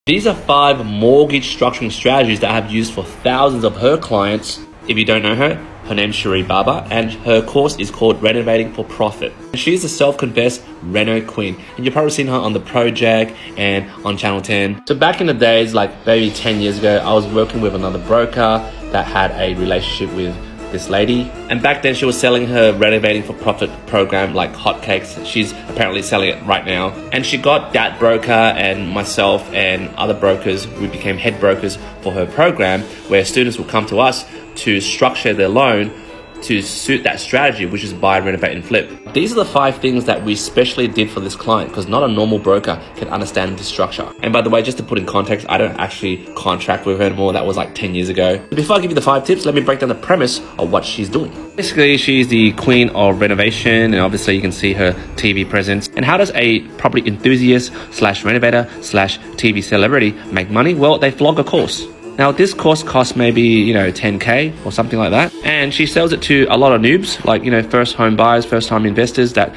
These are 5 mortgage structuring strategies that I have used for thousands of her clients. If you don't know her, her name's Cherie Baba, and her course is called Renovating for Profit. She's a self-confessed Reno queen, and you've probably seen her on The Project and on Channel 10. So back in the days, like maybe 10 years ago, I was working with another broker that had a relationship with this lady, and back then she was selling her Renovating for Profit program like hotcakes. She's apparently selling it right now, and she got that broker and myself and other brokers. We became head brokers for her program, where students will come to us to structure their loan to suit that strategy, which is buy, renovate, and flip. These are the 5 things that we specially did for this client, because not a normal broker can understand this structure. And by the way, just to put in context, I don't actually contract with her anymore. That was like 10 years ago. Before I give you the 5 tips, let me break down the premise of what she's doing. Basically, she's the queen of renovation, and obviously you can see her TV presence. And how does a property enthusiast slash renovator slash TV celebrity make money? Well, they flog a course. Now, this course costs maybe, $10K or something like that. And she sells it to a lot of noobs, like, first home buyers, first time investors that,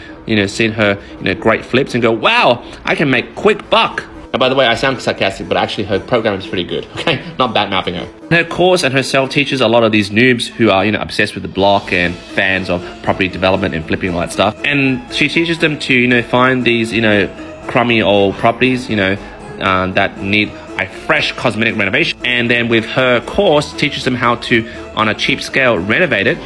seen her, great flips and go, wow, I can make quick buck. And by the way, I sound sarcastic, but actually her program is pretty good, okay? Not bad mouthing her. Her course and herself teaches a lot of these noobs who are, obsessed with the block and fans of property development and flipping all that stuff. And she teaches them to, find these, crummy old properties, that need a fresh cosmetic renovation, and then with her course teaches them how to, on a cheap scale, renovate it.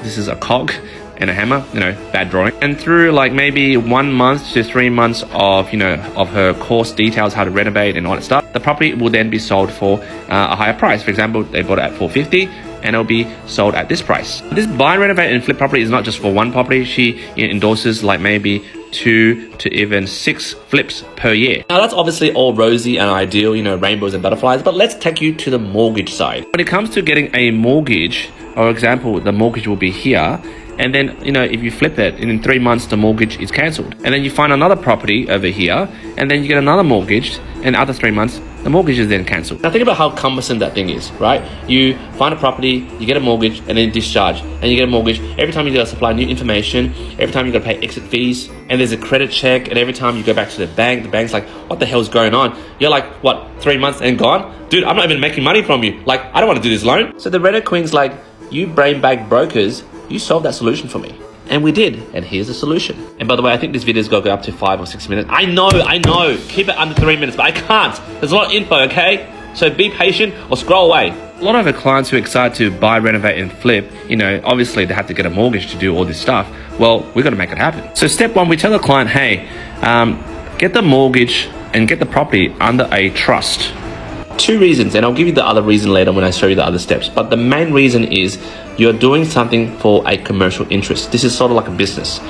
This is a cog and a hammer, bad drawing. And through like maybe 1 month to 3 months of her course details how to renovate and all that stuff, the property will then be sold for a higher price. For example, they bought it at $450 and it'll be sold at this price. This buy, renovate, and flip property is not just for one property. She endorses like maybe 2 to even 6 flips per year. Now that's obviously all rosy and ideal, rainbows and butterflies, but let's take you to the mortgage side. When it comes to getting a mortgage, for example, the mortgage will be here, and then, if you flip it, in 3 months, the mortgage is cancelled. And then you find another property over here, and then you get another mortgage, and after 3 months, the mortgage is then cancelled. Now think about how cumbersome that thing is, right? You find a property, you get a mortgage, and then discharge, and you get a mortgage. Every time you gotta supply new information, every time you gotta pay exit fees, and there's a credit check, and every time you go back to the bank's like, what the hell's going on? You're like, what, 3 months and gone? Dude, I'm not even making money from you. Like, I don't wanna do this loan. So the Reddit Queen's like, you brain bag brokers, you solved that solution for me. And we did, and here's the solution. And by the way, I think this video's got to go up to 5 or 6 minutes. I know, keep it under 3 minutes, but I can't. There's a lot of info, okay? So be patient or scroll away. A lot of our clients who are excited to buy, renovate, and flip, obviously they have to get a mortgage to do all this stuff. Well, we've got to make it happen. So step 1, we tell the client, hey, get the mortgage and get the property under a trust. 2 reasons, and I'll give you the other reason later when I show you the other steps. But the main reason is you're doing something for a commercial interest. This is sort of like a business.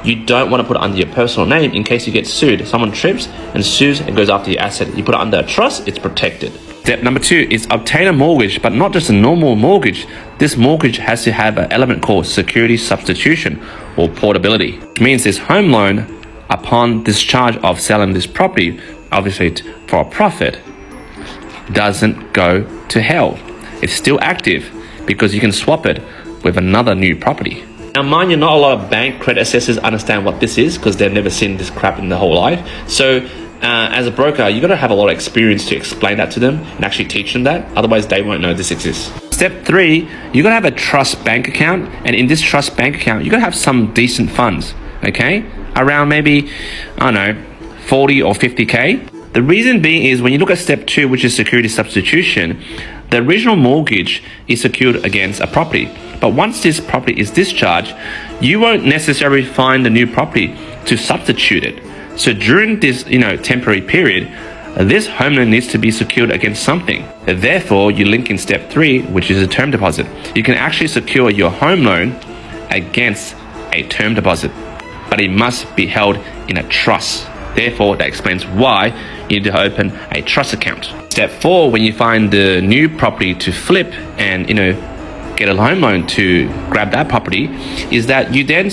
You don't want to put it under your personal name in case you get sued. Someone trips and sues and goes after your asset. You put it under a trust, it's protected. Step number 2 is obtain a mortgage, but not just a normal mortgage. This mortgage has to have an element called security substitution or portability, which means this home loan, upon discharge of selling this property, obviously for a profit, doesn't go to hell. It's still active because you can swap it with another new property. Now mind you, not a lot of bank credit assessors understand what this is because they've never seen this crap in their whole life. So as a broker, you got to have a lot of experience to explain that to them and actually teach them that. Otherwise, they won't know this exists. Step 3, you got to have a trust bank account. And in this trust bank account, you got to have some decent funds, okay? Around maybe, 40 or 50K. The reason being is when you look at step 2, which is security substitution, the original mortgage is secured against a property. But once this property is discharged, you won't necessarily find the new property to substitute it. So during this, temporary period, this home loan needs to be secured against something. Therefore, you link in step 3, which is a term deposit. You can actually secure your home loan against a term deposit, but it must be held in a trust. Therefore, that explains why you need to open a trust account. Step 4, when you find the new property to flip and, get a home loan to grab that property, is that you then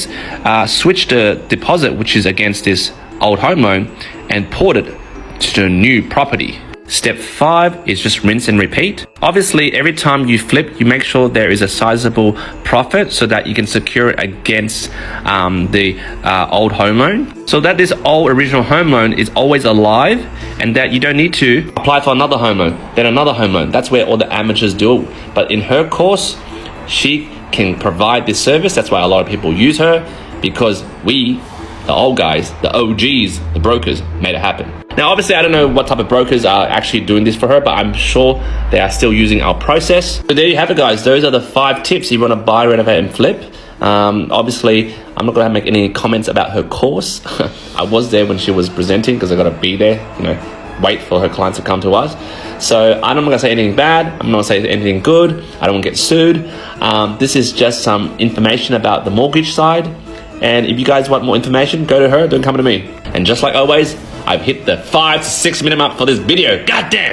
switch the deposit, which is against this old home loan, and port it to a new property. Step 5 is just rinse and repeat. Obviously, every time you flip, you make sure there is a sizable profit so that you can secure it against the old home loan. So that this old original home loan is always alive and that you don't need to apply for another home loan, then another home loan. That's where all the amateurs do. But in her course, she can provide this service. That's why a lot of people use her, because we, the old guys, the OGs, the brokers, made it happen. Now, obviously, I don't know what type of brokers are actually doing this for her, but I'm sure they are still using our process. So there you have it, guys. Those are the 5 tips if you want to buy, renovate, and flip. Obviously, I'm not going to make any comments about her course. I was there when she was presenting because I got to be there, wait for her clients to come to us. So I'm not going to say anything bad. I'm not going to say anything good. I don't want to get sued. This is just some information about the mortgage side. And if you guys want more information, go to her, don't come to me. And just like always, I've hit the 5 to 6 minute mark for this video. God damn!